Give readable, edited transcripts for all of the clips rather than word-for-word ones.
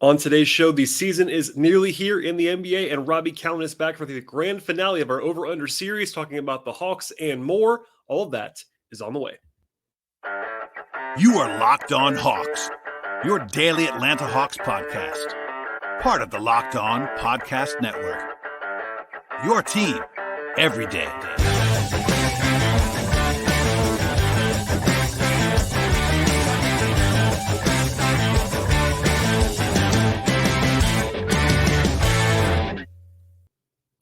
On today's show, the season is nearly here in the NBA, and Robby Kalland is back for the grand finale of our Over-Under series, talking about the Hawks and more. All of that is on the way. You are Locked On Hawks, your daily Atlanta Hawks podcast. Part of the Locked On Podcast Network. Your team every day.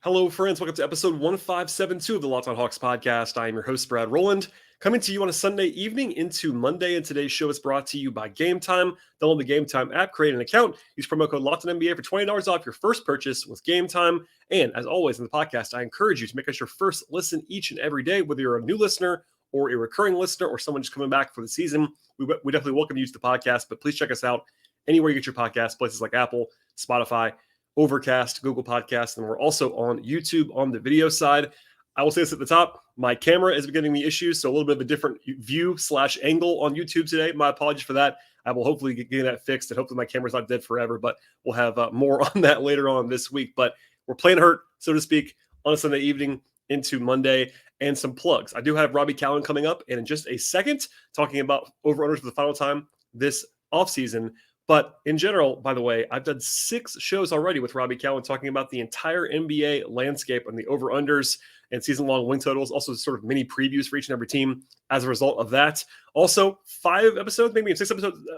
Hello, friends. Welcome to episode 1572 of the Locked On Hawks podcast. I am your host, Brad Rowland, coming to you on a Sunday evening into Monday. And today's show is brought to you by Gametime. Download the Gametime app, create an account, use promo code LOCKEDON for $20 off your first purchase with Gametime. And as always in the podcast, I encourage you to make us your first listen each and every day, whether you're a new listener or a recurring listener or someone just coming back for the season. We definitely welcome you to the podcast, but please check us out anywhere you get your podcasts, places like Apple, Spotify, Overcast, Google Podcasts, and we're also on YouTube on the video side. I will say this at the top. My camera is giving me issues, so a little bit of a different view/angle on YouTube today. My apologies for that. I will hopefully get that fixed, and hopefully my camera's not dead forever, but we'll have more on that later on this week. But we're playing hurt, so to speak, on a Sunday evening into Monday, and some plugs. I do have Robby Kalland coming up, and in just a second, talking about over-unders for the final time this offseason. But in general, by the way, I've done 6 shows already with Robby Kalland talking about the entire NBA landscape and the over-unders and season-long win totals, also sort of mini previews for each and every team as a result of that. Also, 5 episodes, maybe 6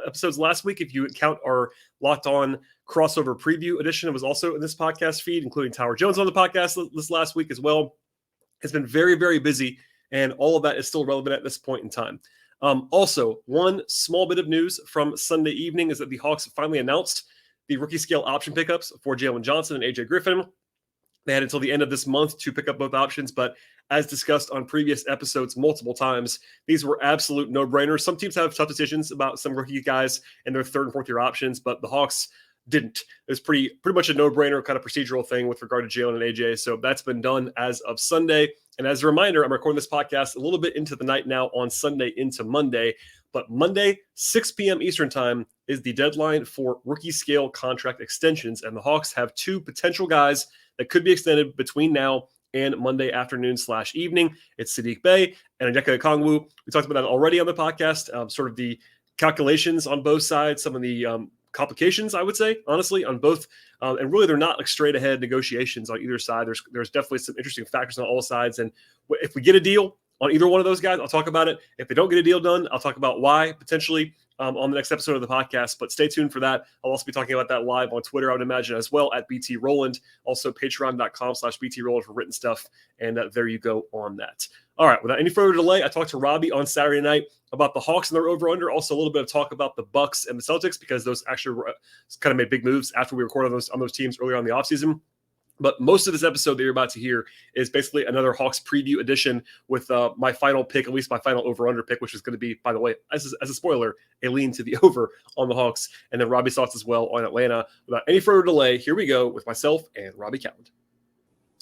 episodes last week, if you count our Locked On crossover preview edition. It was also in this podcast feed, including Tyler Jones on the podcast this last week as well. It's been very, very busy, and all of that is still relevant at this point in time. Also, one small bit of news from Sunday evening is that the Hawks finally announced the rookie scale option pickups for Jalen Johnson and AJ Griffin. They had until the end of this month to pick up both options, but as discussed on previous episodes multiple times, these were absolute no-brainers. Some teams have tough decisions about some rookie guys and their 3rd and 4th year options, but the Hawks didn't. It was pretty much a no-brainer kind of procedural thing with regard to Jalen and AJ, so that's been done as of Sunday. And as a reminder, I'm recording this podcast a little bit into the night now on Sunday into Monday. But Monday, 6 p.m. Eastern time is the deadline for rookie scale contract extensions. And the Hawks have 2 potential guys that could be extended between now and Monday afternoon/evening. It's Saddiq Bey and Onyeka Okongwu. We talked about that already on the podcast, sort of the calculations on both sides, some of the complications, I would say, honestly, on both. And really, they're not like straight ahead negotiations on either side. There's definitely some interesting factors on all sides. And if we get a deal on either one of those guys, I'll talk about it. If they don't get a deal done, I'll talk about why potentially on the next episode of the podcast. But stay tuned for that. I'll also be talking about that live on Twitter, I would imagine, as well at BT Rowland. Also, patreon.com/BT Rowland for written stuff. And there you go on that. All right, without any further delay, I talked to Robby on Saturday night about the Hawks and their over-under. Also, a little bit of talk about the Bucks and the Celtics, because those actually kind of made big moves after we recorded on those teams earlier on the offseason. But most of this episode that you're about to hear is basically another Hawks preview edition with my final pick, at least my final over-under pick, which is going to be, by the way, as a spoiler, a lean to the over on the Hawks. And then Robby's thoughts as well on Atlanta. Without any further delay, here we go with myself and Robby Kalland.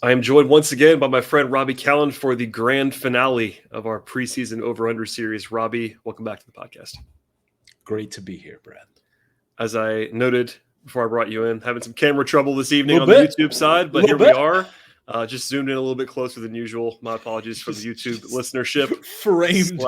I am joined once again by my friend Robby Kalland for the grand finale of our preseason over-under series. Robby, welcome back to the podcast. Great to be here, Brad. As I noted before I brought you in, having some camera trouble this evening on the YouTube side, but here we are. Just zoomed in a little bit closer than usual. My apologies for the YouTube listenership. Framed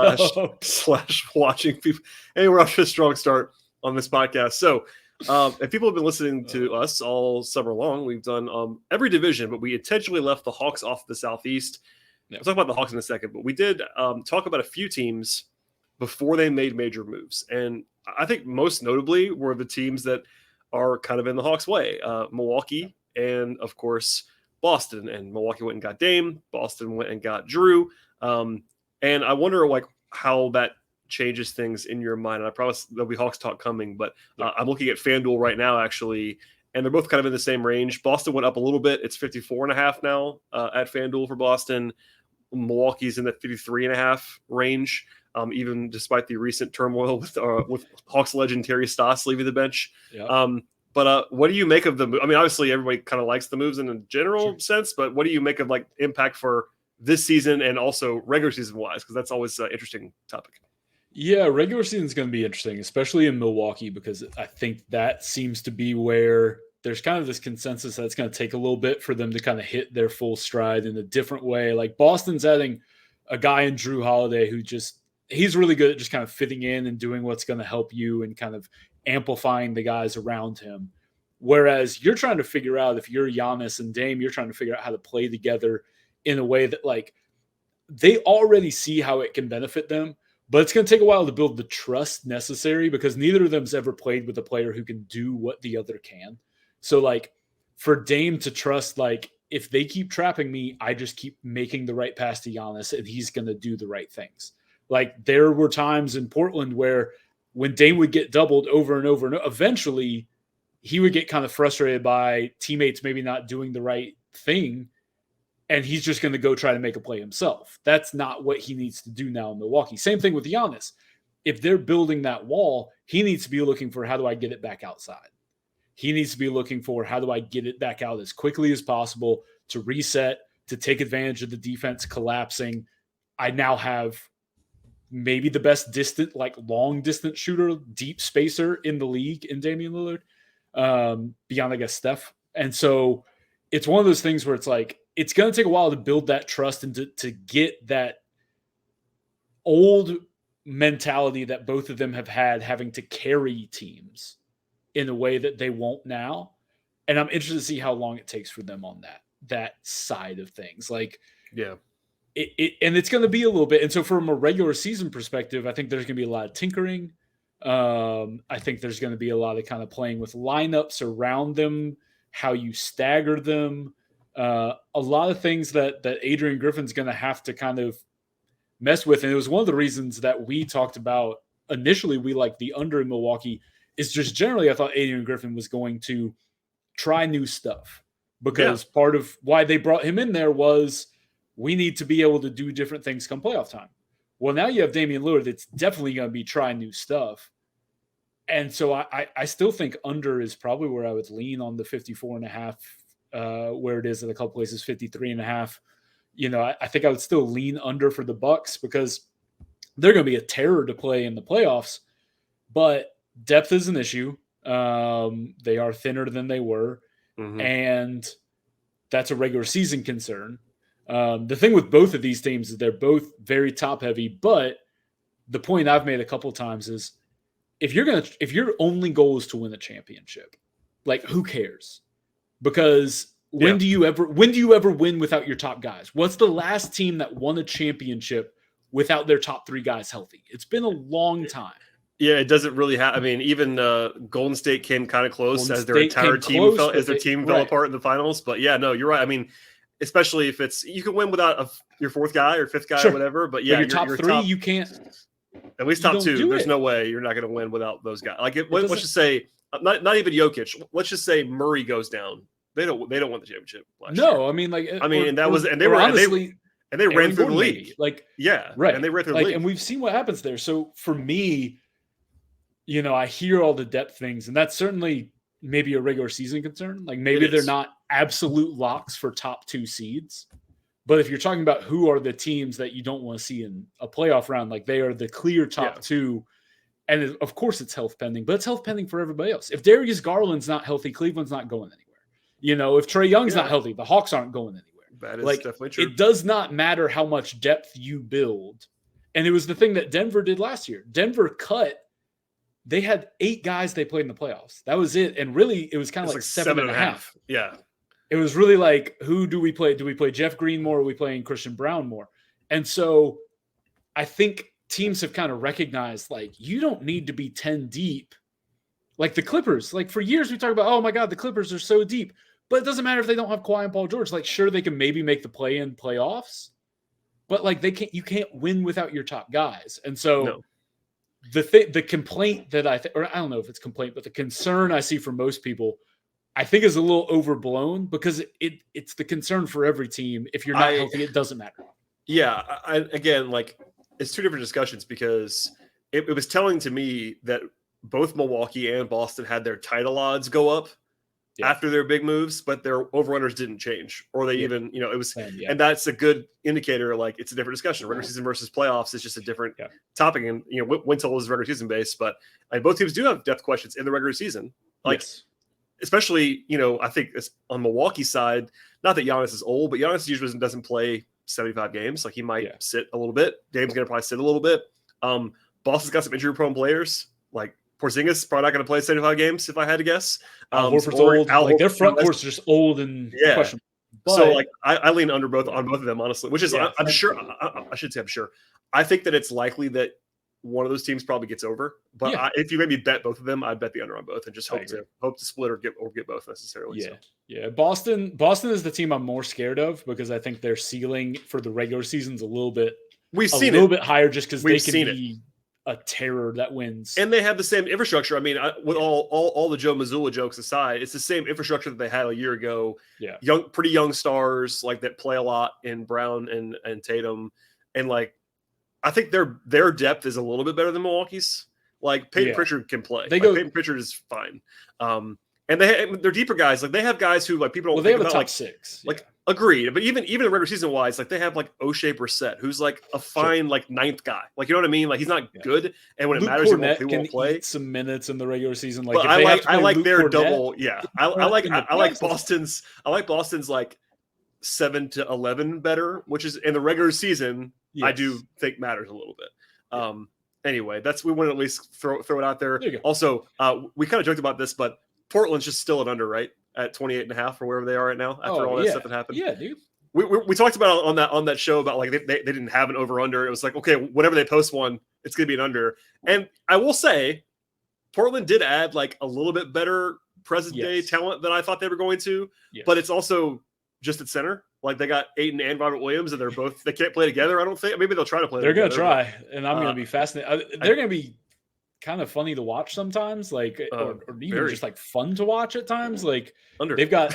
slash watching people. Anyway, we're off to a strong start on this podcast. So, if people have been listening to us all summer long, we've done every division, but we intentionally left the Hawks off the Southeast. We'll talk about the Hawks in a second, but we did talk about a few teams before they made major moves. And I think most notably were the teams that are kind of in the Hawks' way. Milwaukee and, of course, Boston. And Milwaukee went and got Dame. Boston went and got Drew. And I wonder, how that changes things in your mind. And I promise there'll be Hawks talk coming, but I'm looking at FanDuel right now, actually, and they're both kind of in the same range. Boston went up a little bit. It's 54.5 now at FanDuel for Boston. Milwaukee's in the 53.5 range, even despite the recent turmoil with Hawks legend Terry Stoss leaving the bench. Yeah. But what do you make of the move? I mean, obviously everybody kind of likes the moves in a general sense, but what do you make of impact for this season and also regular season wise? Because that's always an interesting topic. Yeah, regular season is going to be interesting, especially in Milwaukee, because I think that seems to be where there's kind of this consensus that it's going to take a little bit for them to kind of hit their full stride in a different way. Like Boston's adding a guy in Drew Holiday who he's really good at just kind of fitting in and doing what's going to help you and kind of amplifying the guys around him. Whereas you're trying to figure out, if you're Giannis and Dame, you're trying to figure out how to play together in a way that like they already see how it can benefit them. But it's going to take a while to build the trust necessary because neither of them's ever played with a player who can do what the other can. So, like, for Dame to trust, like, if they keep trapping me, I just keep making the right pass to Giannis and he's going to do the right things. Like, there were times in Portland where when Dame would get doubled over and over, and eventually he would get kind of frustrated by teammates maybe not doing the right thing. And he's just going to go try to make a play himself. That's not what he needs to do now in Milwaukee. Same thing with Giannis. If they're building that wall, he needs to be looking for, how do I get it back outside? He needs to be looking for, how do I get it back out as quickly as possible to reset, to take advantage of the defense collapsing. I now have maybe the best distant, like long distance shooter, deep spacer in the league in Damian Lillard, beyond, I guess, Steph. And so it's one of those things where it's like, it's going to take a while to build that trust and to get that old mentality that both of them have had, having to carry teams in a way that they won't now. And I'm interested to see how long it takes for them on that side of things. Like, yeah, and it's going to be a little bit. And so from a regular season perspective, I think there's going to be a lot of tinkering. I think there's going to be a lot of kind of playing with lineups around them, how you stagger them. A lot of things that Adrian Griffin's going to have to kind of mess with. And it was one of the reasons that we talked about initially. We liked the under in Milwaukee, is just generally I thought Adrian Griffin was going to try new stuff, because part of why they brought him in there was we need to be able to do different things come playoff time. Well, now you have Damian Lillard that's definitely going to be trying new stuff. And so I still think under is probably where I would lean on the 54.5, where it is at a couple places, 53.5. You know, I think I would still lean under for the Bucks, because they're going to be a terror to play in the playoffs, but depth is an issue. They are thinner than they were. Mm-hmm. And that's a regular season concern. The thing with both of these teams is they're both very top heavy, but the point I've made a couple times is if your only goal is to win a championship, like, who cares? Because when do you ever win without your top guys? What's the last team that won a championship without their top three guys healthy? It's been a long time. Yeah, it doesn't really have. I mean, even Golden State came kind of close as their entire team fell apart in the finals. But yeah, no, you're right. I mean, especially if you can win without your fourth guy or fifth guy or whatever. But yeah, but your top three, you can't. At least top two. There's no way you're not going to win without those guys. Like, let's just say not even Jokic. Let's just say Murray goes down. They don't win the championship last year. I mean, like, they ran through the league. Like, yeah, right. And they ran through the league. And we've seen what happens there. So for me, you know, I hear all the depth things, and that's certainly maybe a regular season concern. Like, maybe they're not absolute locks for top two seeds. But if you're talking about who are the teams that you don't want to see in a playoff round, like, they are the clear top two. And of course it's health pending, but it's health pending for everybody else. If Darius Garland's not healthy, Cleveland's not going anywhere. You know, if Trae Young's not healthy, the Hawks aren't going anywhere. That is definitely true. It does not matter how much depth you build. And it was the thing that Denver did last year. Denver they had 8 guys they played in the playoffs. That was it. And really, it was kind of like 7.5. Yeah. It was really like, who do we play? Do we play Jeff Green more? Or are we playing Christian Brown more? And so I think teams have kind of recognized, like, you don't need to be 10 deep. Like the Clippers. Like, for years we talk about, oh my God, the Clippers are so deep. But it doesn't matter if they don't have Kawhi and Paul George. Like, sure, they can maybe make the play-in playoffs. But, like, you can't win without your top guys. And so the complaint that or I don't know if it's complaint, but the concern I see from most people, I think, is a little overblown, because it's the concern for every team. If you're not healthy, it doesn't matter. Yeah. Again, like, it's two different discussions, because it was telling to me that both Milwaukee and Boston had their title odds go up. after their big moves, but their over-unders didn't change, or they even, it was, and that's a good indicator. Like, it's a different discussion. Regular season versus playoffs is just a different topic, and win total is regular season based, but both teams do have depth questions in the regular season. Like, especially, I think it's on Milwaukee's side. Not that Giannis is old, but Giannis usually doesn't play 75 games. Like, he might sit a little bit. Dame's going to probably sit a little bit. Boston's got some injury-prone players, like Porzingis probably not going to play 75 games if I had to guess. Horford's old. Like, their front court's just old and questionable. But, so like I lean under both of them, honestly. Which is I'm sure. I should say I'm sure. I think that it's likely that one of those teams probably gets over. But if you maybe bet both of them, I'd bet the under on both and just hope to split or get both necessarily. Boston is the team I'm more scared of because I think their ceiling for the regular season's a little bit higher just because they can be a terror that wins. And they have the same infrastructure. I mean, with all the Joe Mazzulla jokes aside, it's the same infrastructure that they had a year ago. Pretty young stars like that play a lot in Brown and Tatum. And like, I think their depth is a little bit better than Milwaukee's. Like, Peyton Pritchard can play. Peyton Pritchard is fine. And they're deeper guys. Like, they have guys who like people don't. Well, they have about, a top like, 6. Like, agreed. But even regular season wise, like they have like O'Shea Brissett, who's like a fine like 9th guy. Like, you know what I mean? Like, he's not good, and when Luke it matters, Cornett he won't play. Eat some minutes in the regular season. Like, but I like their Cornett, double. Yeah, I like Boston's. I like Boston's like 7 to 11 better, which is in the regular season. I do think matters a little bit. Anyway, we want to at least throw it out there. Also, we kind of joked about this, but Portland's just still an under, right? At 28.5 or wherever they are right now after all that stuff that happened. Yeah, dude. We talked about on that show about like they didn't have an over under. It was like, okay, whenever they post one, it's going to be an under. And I will say, Portland did add like a little bit better present day talent than I thought they were going to. But it's also just at center. Like, they got Ayton and Robert Williams, and they can't play together. I don't think. Maybe they'll try to play. They're going to try, and I'm going to be fascinated. They're going to be kind of funny to watch sometimes, like or even just like fun to watch at times. Like, they've got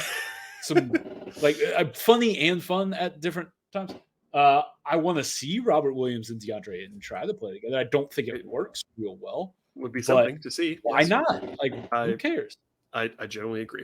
some like funny and fun at different times. I want to see Robert Williams and DeAndre and try to play together. I don't think it works real well. Would be something to see. Why not? Like, who cares? I generally agree.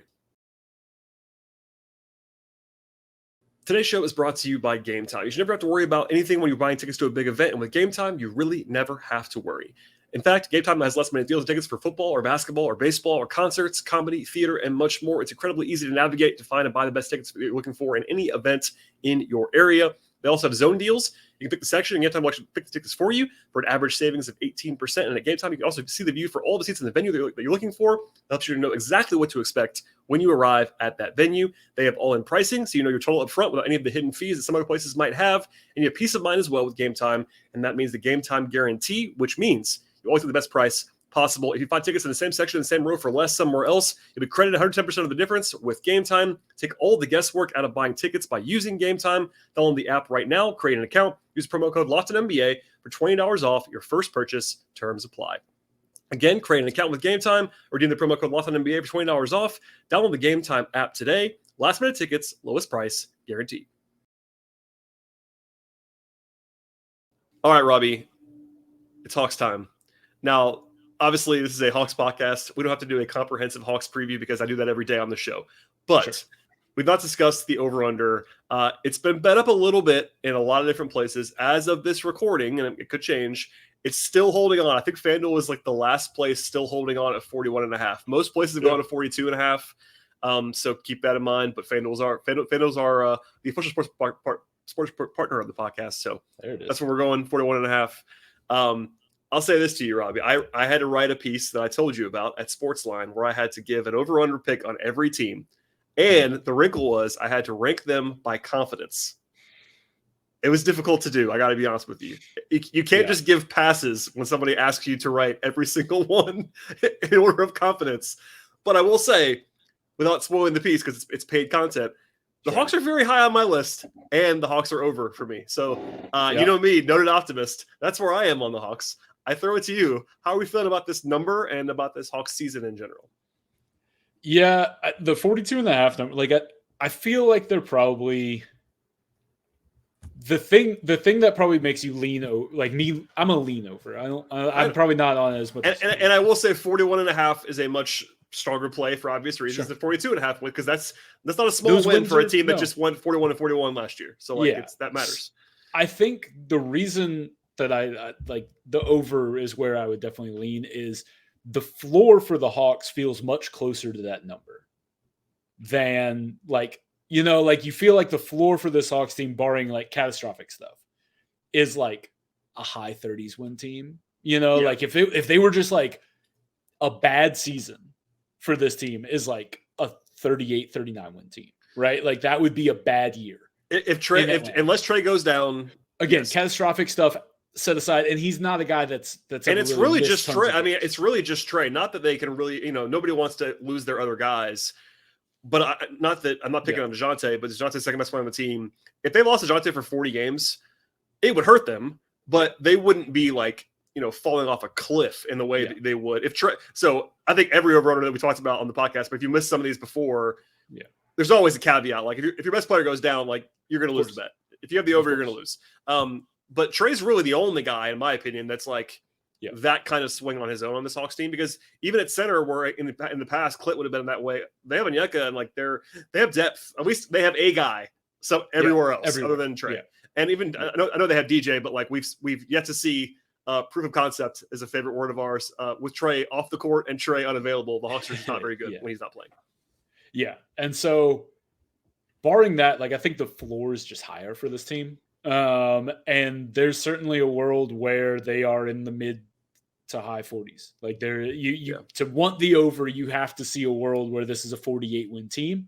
Today's show is brought to you by Gametime. You should never have to worry about anything when you're buying tickets to a big event, and with Gametime, you really never have to worry. In fact, Gametime has last minute deals and tickets for football or basketball or baseball or concerts, comedy, theater, and much more. It's incredibly easy to navigate to find and buy the best tickets that you're looking for in any event in your area. They also have zone deals. You can pick the section, and Gametime will actually pick the tickets for you for an average savings of 18%. And at Gametime, you can also see the view for all the seats in the venue that you're looking for. That helps you to know exactly what to expect when you arrive at that venue. They have all-in pricing, so you know your total up front without any of the hidden fees that some other places might have. And you have peace of mind as well with Gametime, and that means the Gametime guarantee, which means you always get the best price possible. If you find tickets in the same section, in the same row for less somewhere else, you'll be credited 110% of the difference with Gametime. Take all the guesswork out of buying tickets by using Gametime. Download the app right now, create an account, use promo code LOCKEDONNBA for $20 off your first purchase. Terms apply. Again, create an account with Gametime, redeem the promo code LOCKEDONNBA for $20 off. Download the Gametime app today. Last minute tickets, lowest price, guaranteed. All right, Robbie, it's Hawks time. Now, obviously, this is a Hawks podcast. We don't have to do a comprehensive Hawks preview because I do that every day on the show. But we've not discussed the over-under. It's been bet up a little bit in a lot of different places. As of this recording, and it could change, it's still holding on. I think FanDuel is like the last place still holding on at 41.5. Most places have gone to 42.5. So keep that in mind. But FanDuel's are the official sports partner of the podcast. So that's where we're going, 41.5. I'll say this to you, Robbie. I had to write a piece that I told you about at Sportsline where I had to give an over-under pick on every team. And the wrinkle was I had to rank them by confidence. It was difficult to do. I got to be honest with you. You can't just give passes when somebody asks you to write every single one in order of confidence. But I will say, without spoiling the piece because it's paid content, the Hawks are very high on my list, and the Hawks are over for me. So, you know me, noted optimist. That's where I am on the Hawks. I throw it to you. How are we feeling about this number and about this Hawks season in general? Yeah, the 42.5 number, like I feel like they're probably the thing that probably makes you lean over. Like me, I'm a lean over. I'm probably not on as much. And I will say 41.5 is a much stronger play for obvious reasons Sure. than 42.5 win, because that's not a small win for a team that just won 41-41 last year. So like that matters. I think the reason that I like the over is where I would definitely lean is the floor for the Hawks feels much closer to that number than like, you know, like you feel like the floor for this Hawks team, barring like catastrophic stuff, is like a high 30s win team. You know, like if they were just like a bad season for this team is like a 38-39 win team, right? Like that would be a bad year. Unless Trey goes down again, catastrophic stuff set aside, and he's not a guy that's and it's really just Trey. I mean, it's really just Trey. Not that they can really, you know, nobody wants to lose their other guys, but not that I'm not picking on DeJounte, but DeJounte's second best player on the team. If they lost DeJounte for 40 games, it would hurt them, but they wouldn't be like, you know, falling off a cliff in the way that they would if Trey. So I think every over-under that we talked about on the podcast, but if you missed some of these before, there's always a caveat. Like if your best player goes down, like you're going to lose the bet. If you have the over, you're going to lose. But Trey's really the only guy, in my opinion, that's like that kind of swing on his own on this Hawks team, because even at center, where in the past, Clint would have been that way. They have Onyeka, and like they have depth. At least they have a guy everywhere else other than Trey. Yeah. And even I know they have DJ, but like we've yet to see proof of concept is a favorite word of ours with Trey off the court and Trey unavailable. The Hawks are just not very good when he's not playing. Yeah, and so barring that, like I think the floor is just higher for this team. And there's certainly a world where they are in the mid to high 40s. Like to want the over, you have to see a world where this is a 48 win team.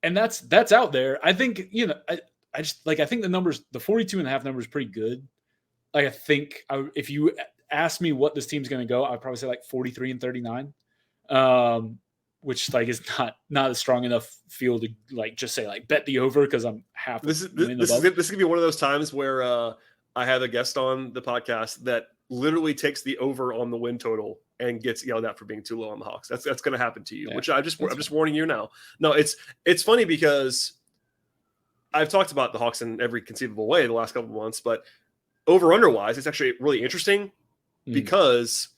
And that's out there. I think, you know, I think the numbers, the 42.5 number is pretty good. Like I think if you ask me what this team's going to go, I'd probably say like 43-39. Which like is not a strong enough field to like just say like bet the over because I'm half. This is gonna be one of those times where I have a guest on the podcast that literally takes the over on the win total and gets yelled at for being too low on the Hawks. That's going to happen to you. Which I'm just warning you now. No, it's funny because I've talked about the Hawks in every conceivable way the last couple of months, but over under wise, it's actually really interesting because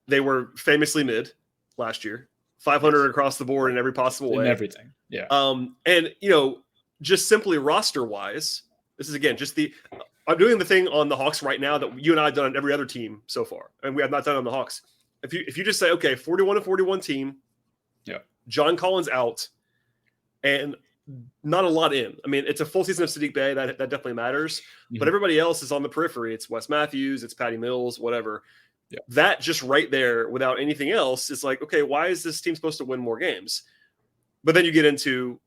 they were famously mid last year. 500 across the board in every possible way. In everything. Yeah. And, you know, just simply roster-wise, this is, again, I'm doing the thing on the Hawks right now that you and I have done on every other team so far, and we have not done on the Hawks. If you just say, okay, 41-41 team, John Collins out, and not a lot in. I mean, it's a full season of Sadiq Bey. That definitely matters. Mm-hmm. But everybody else is on the periphery. It's Wes Matthews. It's Patty Mills, whatever. Yeah. That just right there without anything else is like, okay, why is this team supposed to win more games? But then you get into,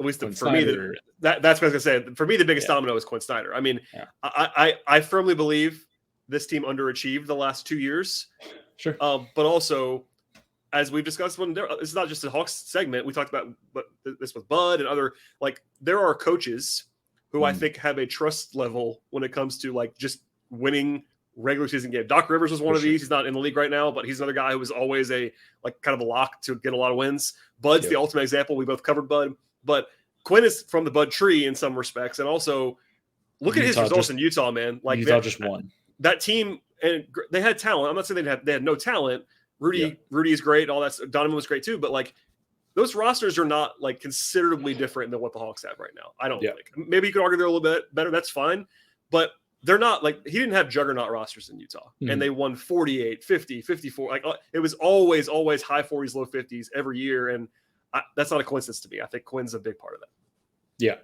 at least for Snyder. Me, that's what I was going to say. For me, the biggest domino is Quinn Snyder. I mean, I firmly believe this team underachieved the last 2 years. Sure. But also, as we've discussed, it's not just a Hawks segment. We talked about this with Bud and other, like, there are coaches who I think have a trust level when it comes to like just winning regular season game. Doc Rivers was one of these. He's not in the league right now, but he's another guy who was always a like kind of a lock to get a lot of wins. Bud's the ultimate example. We both covered Bud, but Quinn is from the Bud tree in some respects. And also look at his results in Utah, man. Like Utah just won. That team, and they had talent. I'm not saying they had no talent. Rudy is great. All that. Donovan was great too. But like those rosters are not like considerably different than what the Hawks have right now. I don't think. Maybe you could argue they're a little bit better. That's fine. But they're not like, he didn't have juggernaut rosters in Utah and they won 48, 50, 54. Like it was always high 40s, low 50s every year. And that's not a coincidence to me. I think Quinn's a big part of that. Yeah.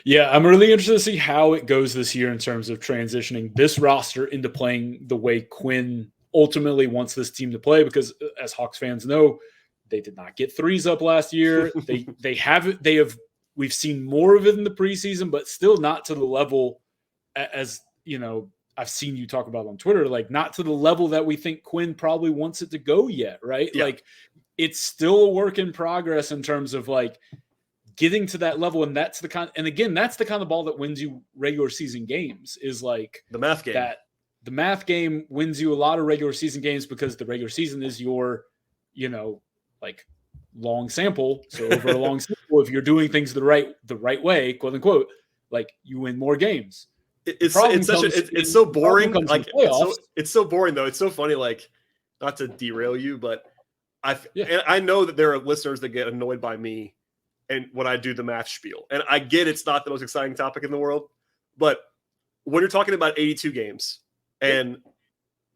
Yeah. I'm really interested to see how it goes this year in terms of transitioning this roster into playing the way Quinn ultimately wants this team to play, because as Hawks fans know, they did not get threes up last year. We've seen more of it in the preseason, but still not to the level as, you know, I've seen you talk about on Twitter, like not to the level that we think Quinn probably wants it to go yet. Right. Yeah. Like it's still a work in progress in terms of like getting to that level. And that's the kind of ball that wins you regular season games, is like the math game. That the math game wins you a lot of regular season games because the regular season is your, you know, like long sample. So over a long sample, if you're doing things the right way, quote unquote, like you win more games. It's so boring. Like it's so boring though. It's so funny. Like, not to derail you, but And I know that there are listeners that get annoyed by me and when I do the math spiel. And I get it's not the most exciting topic in the world, but when you're talking about 82 games, and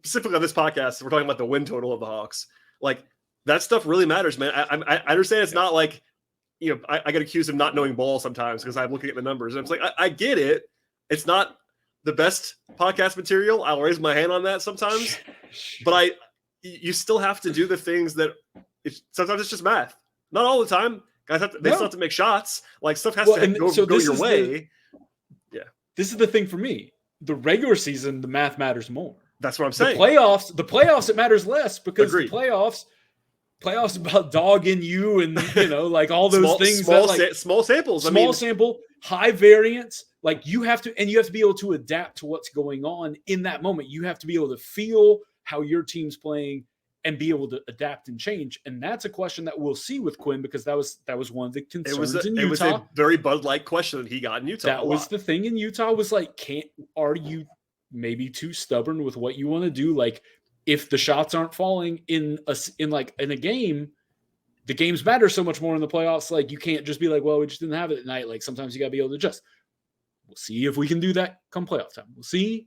specifically on this podcast, we're talking about the win total of the Hawks, like that stuff really matters, man. I understand it's not like, I get accused of not knowing ball sometimes because I'm looking at the numbers. And I'm like, I get it. It's not the best podcast material. I'll raise my hand on that sometimes, but you still have to do the things that sometimes it's just math. Not all the time. Guys still have to make shots. Like stuff has to go your way. This is the thing for me. The regular season, the math matters more. That's what I'm saying. The playoffs, it matters less because the playoffs about dogging you and like all those things. Small samples. Sample, high variance. Like you have to be able to adapt to what's going on in that moment. You have to be able to feel how your team's playing and be able to adapt and change. And that's a question that we'll see with Quinn because that was one of the concerns in Utah. It was a very Bud-like question that he got in Utah. That was the thing in Utah was like, are you maybe too stubborn with what you want to do? Like if the shots aren't falling in a game, the games matter so much more in the playoffs. Like you can't just be like, well, we just didn't have it at night. Like sometimes you gotta be able to adjust. We'll see if we can do that come playoff time. We'll see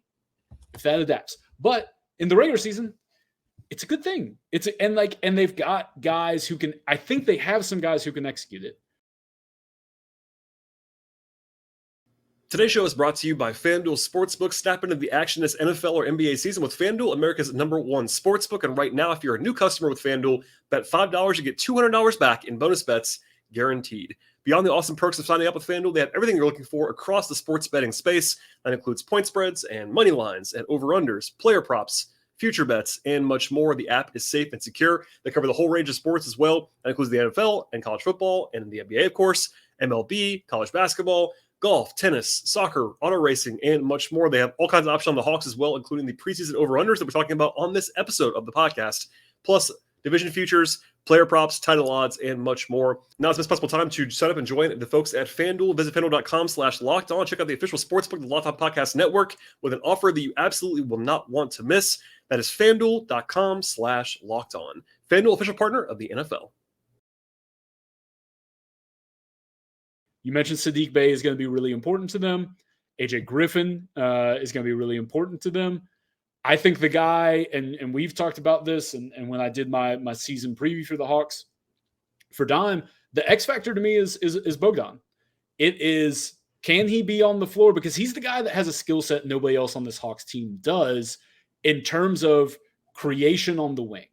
if that adapts. But in the regular season, it's a good thing. And they've got guys who can, I think they have some guys who can execute it. Today's show is brought to you by FanDuel Sportsbook. Snap into the action this NFL or NBA season with FanDuel, America's #1 sportsbook. And right now, if you're a new customer with FanDuel, bet $5, you get $200 back in bonus bets guaranteed. Beyond the awesome perks of signing up with FanDuel, they have everything you're looking for across the sports betting space. That includes point spreads and money lines and over-unders, player props, future bets, and much more. The app is safe and secure. They cover the whole range of sports as well. That includes the NFL and college football and the NBA, of course, MLB, college basketball, golf, tennis, soccer, auto racing, and much more. They have all kinds of options on the Hawks as well, including the preseason over-unders that we're talking about on this episode of the podcast, plus division futures, player props, title odds, and much more. Now is the best possible time to sign up and join the folks at FanDuel. Visit FanDuel.com/lockedon. Check out the official sportsbook of the Locked On Podcast Network with an offer that you absolutely will not want to miss. That is FanDuel.com/lockedon. FanDuel, official partner of the NFL. You mentioned Saddiq Bey is going to be really important to them. AJ Griffin is going to be really important to them. I think the guy, and we've talked about this, and when I did my season preview for the Hawks for Dime, the X factor to me is Bogdan. It is, can he be on the floor? Because he's the guy that has a skill set nobody else on this Hawks team does in terms of creation on the wing.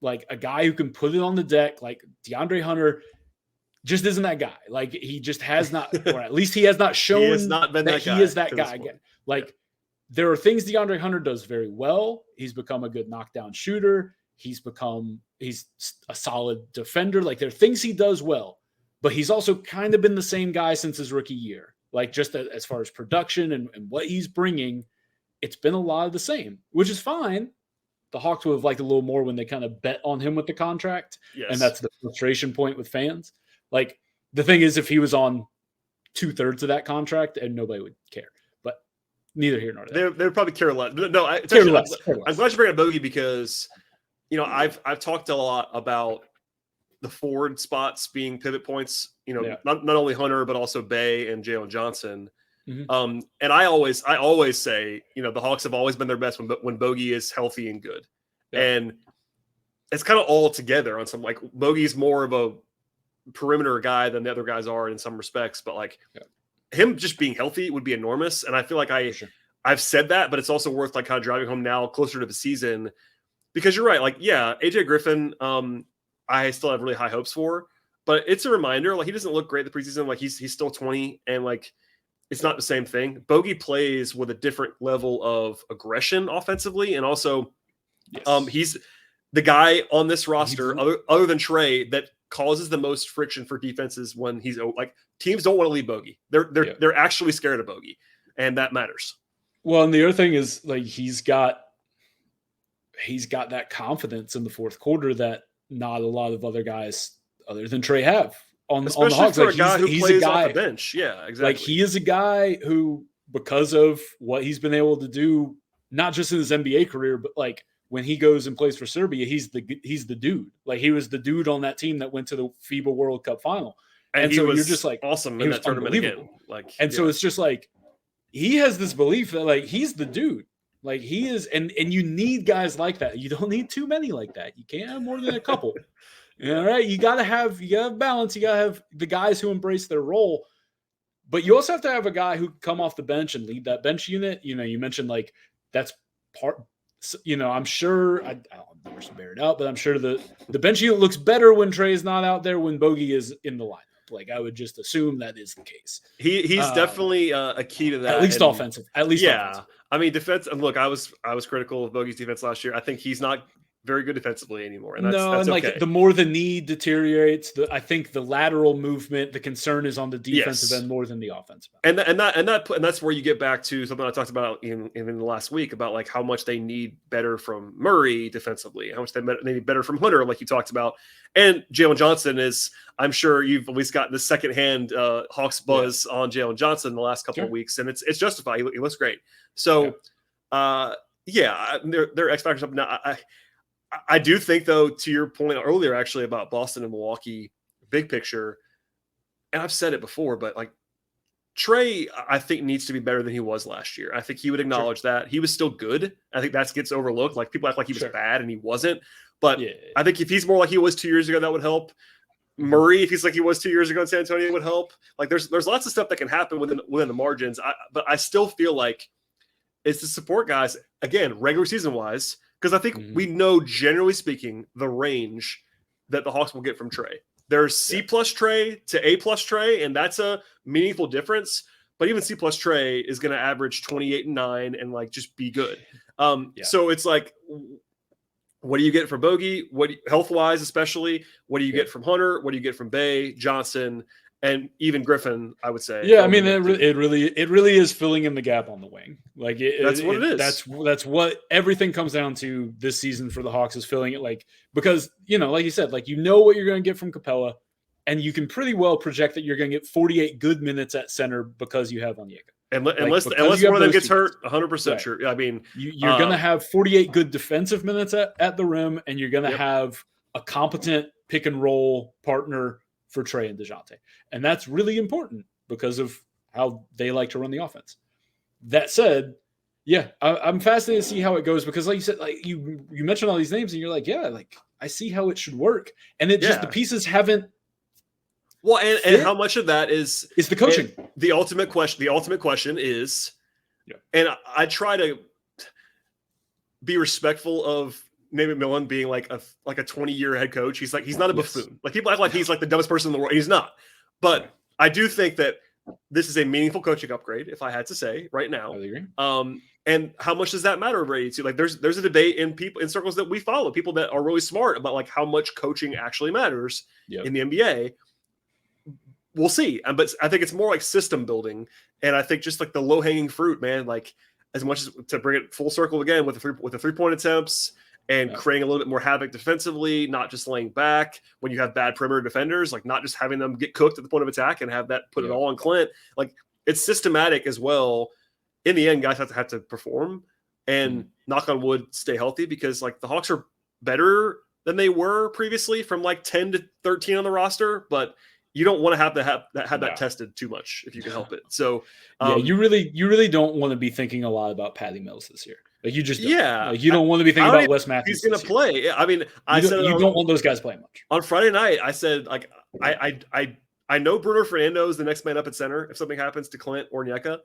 Like a guy who can put it on the deck, like DeAndre Hunter just isn't that guy. Like he just has not, or at least he has not shown he is that guy again. Like there are things DeAndre Hunter does very well. He's become a good knockdown shooter. He's a solid defender. Like there are things he does well, but he's also kind of been the same guy since his rookie year. Like just as far as production and what he's bringing, it's been a lot of the same, which is fine. The Hawks would have liked a little more when they kind of bet on him with the contract. Yes. And that's the frustration point with fans. Like the thing is, if he was on 2/3 of that contract and nobody would care, but neither here nor there. They would probably care less. No, I'm glad you bring up Bogey because, I've talked a lot about the forward spots being pivot points, not only Hunter, but also Bey and Jalen Johnson. Mm-hmm. And I always say, the Hawks have always been their best when Bogey is healthy and good. Yeah. And it's kind of all together on some, like Bogey's more of a perimeter guy than the other guys are in some respects, but like him just being healthy would be enormous. And I feel like I've said that, but it's also worth like kind of driving home now closer to the season because you're right. Like, yeah, AJ Griffin, I still have really high hopes for, but it's a reminder, like he doesn't look great in the preseason. Like he's still 20 and like, it's not the same thing. Bogey plays with a different level of aggression offensively. And also he's the guy on this roster other than Trey that causes the most friction for defenses when he's like teams don't want to leave Bogey. They're actually scared of Bogey, and that matters. Well, and the other thing is like he's got that confidence in the fourth quarter that not a lot of other guys other than Trey have on the Hawks. For a guy who plays off the bench. Yeah, exactly. Like he is a guy who, because of what he's been able to do, not just in his NBA career, but like when he goes and plays for Serbia, he's the dude. Like, he was the dude on that team that went to the FIBA World Cup final. And so was you're just like, awesome in that tournament again. Like, so it's just like, he has this belief that like he's the dude. Like, he is, and you need guys like that. You don't need too many like that. You can't have more than a couple. All right, you gotta have balance. You gotta have the guys who embrace their role, but you also have to have a guy who can come off the bench and lead that bench unit. You know, you mentioned like that's part. You know, I'm sure I don't have numbers to bear it out, but I'm sure the bench unit looks better when Trey's not out there, when Bogey is in the lineup. Like, I would just assume that is the case. He's definitely a key to that. At least offensive. Offensive. I mean, defense. And look, I was critical of Bogey's defense last year. I think he's not very good defensively anymore, and that's okay. Like, the more the need deteriorates, I think the lateral movement, the concern is on the defensive end more than the offensive end. And that's where you get back to something I talked about in the last week about like how much they need better from Murray defensively, how much they need better from Hunter, like you talked about, and Jalen Johnson is. I'm sure you've at least gotten the secondhand Hawks buzz on Jalen Johnson in the last couple of weeks, and it's justified. He looks great. So, they're X factors up now. I do think, though, to your point earlier, actually, about Boston and Milwaukee, big picture, and I've said it before, but like Trey, I think needs to be better than he was last year. I think he would acknowledge that. He was still good. I think that gets overlooked. Like, people act like he was bad, and he wasn't. But I think if he's more like he was 2 years ago, that would help. Murray, if he's like he was 2 years ago in San Antonio, would help. Like, there's lots of stuff that can happen within the margins. But I still feel like it's the support guys, again, regular season wise, because I think we know, generally speaking, the range that the Hawks will get from Trey. There's C+ Trey to A+ Trey, and that's a meaningful difference. But even C+ Trey is going to average 28 and 9 and like just be good. So it's like, what do you get from Bogey? Health wise, especially? What do you get from Hunter? What do you get from Bay, Johnson, and even Griffin? I would say. Yeah, I mean, it really is filling in the gap on the wing. Like, that's what it is. That's what everything comes down to this season for the Hawks, is filling it. Like, because, you know, like you said, like, you know what you're going to get from Capella, and you can pretty well project that you're going to get 48 good minutes at center because you have Onyeka. Unless one of them gets hurt, 100% sure. I mean, you're going to have 48 good defensive minutes at the rim, and you're going to have a competent pick and roll partner for Trey and DeJounte. And that's really important because of how they like to run the offense. That said, I'm fascinated to see how it goes, because like you said, like you mentioned all these names and you're like, like I see how it should work. And it just, the pieces haven't. Well, and how much of that is the coaching? The ultimate question is, and I try to be respectful of Nate McMillan being like a 20-year head coach. He's not a buffoon. Like, people act like he's like the dumbest person in the world. He's not. But I do think that this is a meaningful coaching upgrade, if I had to say right now. I agree. And how much does that matter over 82? Like, there's a debate in circles that we follow, people that are really smart about like how much coaching actually matters in the NBA. We'll see. But I think it's more like system building. And I think just like the low hanging fruit, man, like as much as to bring it full circle again with the 3-point attempts and creating a little bit more havoc defensively, not just laying back when you have bad perimeter defenders, like not just having them get cooked at the point of attack and have that put it all on Clint. Like, it's systematic as well. In the end, guys have to perform and knock on wood, stay healthy, because like the Hawks are better than they were previously from like 10 to 13 on the roster, but you don't want to have that tested too much if you can help it. So you really don't want to be thinking a lot about Patty Mills this year. Like, you just don't. Like, you don't want to be thinking about Wes Matthews. He's going to play. I mean, you don't want those guys playing much. On Friday night, I said, like, I know Bruno Fernando is the next man up at center if something happens to Clint or Onyeka.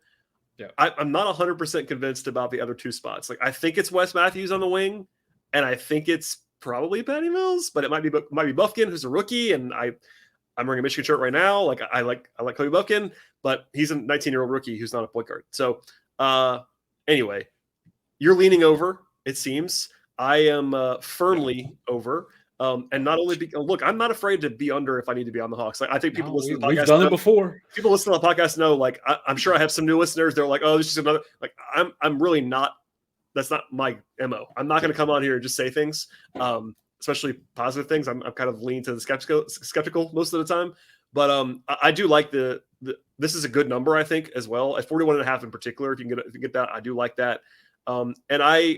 I'm not 100% convinced about the other two spots. Like, I think it's Wes Matthews on the wing, and I think it's probably Patty Mills, but it might be Bufkin, who's a rookie, and I'm wearing a Michigan shirt right now. Like, I like Kobe Bufkin, but he's a 19-year-old rookie who's not a point guard. So anyway, you're leaning over, it seems. I am firmly over. And not only look, I'm not afraid to be under if I need to be on the Hawks. Like, I think people listen to the podcast. We've done it before. People listen to the podcast know, like, I'm sure I have some new listeners. They're like, oh, this is another, like, I'm really not, that's not my MO. I'm not going to come on here and just say things, especially positive things. I'm kind of leaning to the skeptical most of the time. But I do like this is a good number, I think, as well. At 41.5 in particular, if you can get that, I do like that. And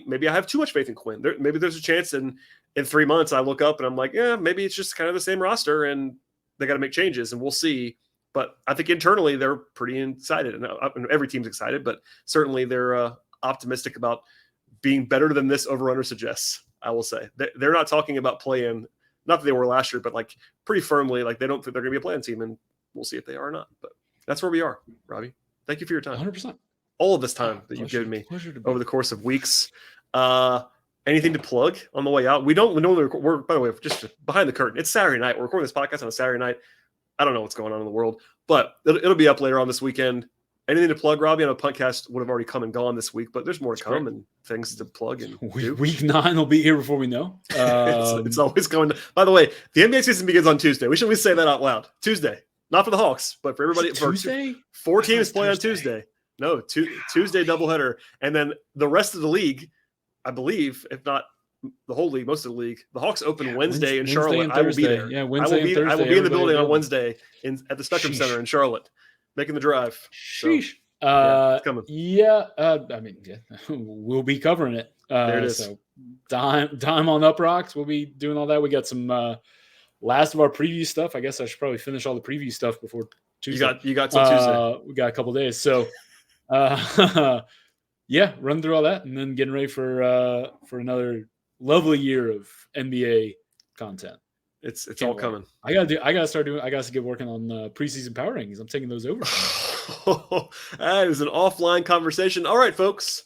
maybe I have too much faith in Quinn. Maybe there's a chance in 3 months I look up and I'm like, yeah, maybe it's just kind of the same roster and they got to make changes, and we'll see. But I think internally they're pretty excited, and every team's excited, but certainly they're optimistic about being better than this over-under suggests. I will say they're not talking about play-in, not that they were last year, but like pretty firmly, like they don't think they're going to be a play-in team, and we'll see if they are or not. But that's where we are, Robbie. Thank you for your time. 100%. All of this time that you've given me over the course of weeks. Anything to plug on the way out? We normally record. We're, by the way, just behind the curtain. It's Saturday night. We're recording this podcast on a Saturday night. I don't know what's going on in the world, but it'll be up later on this weekend. Anything to plug, Robbie? I know podcast would have already come and gone this week, but there's more to come and things to plug and do. Week 9 will be here before we know. It's always going. By the way, the NBA season begins on Tuesday. We should always say that out loud. Tuesday, not for the Hawks, but for everybody. Tuesday? 4 teams play on Tuesday. No, Tuesday doubleheader, and then the rest of the league, I believe, if not the whole league, most of the league, the Hawks open Wednesday in Charlotte. I will be there. Yeah, Wednesday and Thursday. I will be in the building on Wednesday at the Spectrum Center in Charlotte, making the drive. Sheesh. So, it's coming. We'll be covering it. There it is. So dime on UPROXX. We'll be doing all that. We got some last of our preview stuff. I guess I should probably finish all the preview stuff before Tuesday. You got till Tuesday. We got a couple days. So run through all that and then getting ready for another lovely year of NBA content. It's all coming. I gotta get working on preseason power rankings. I'm taking those over. That is an offline conversation. All right, folks.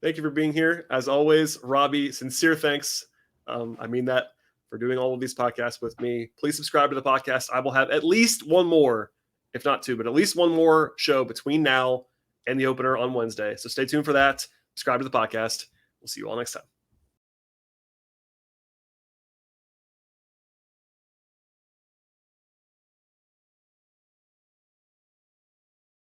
Thank you for being here. As always, Robbie, sincere thanks. I mean that, for doing all of these podcasts with me. Please subscribe to the podcast. I will have at least one more, if not two, but at least one more show between now and the opener on Wednesday. So stay tuned for that. Subscribe to the podcast. We'll see you all next time.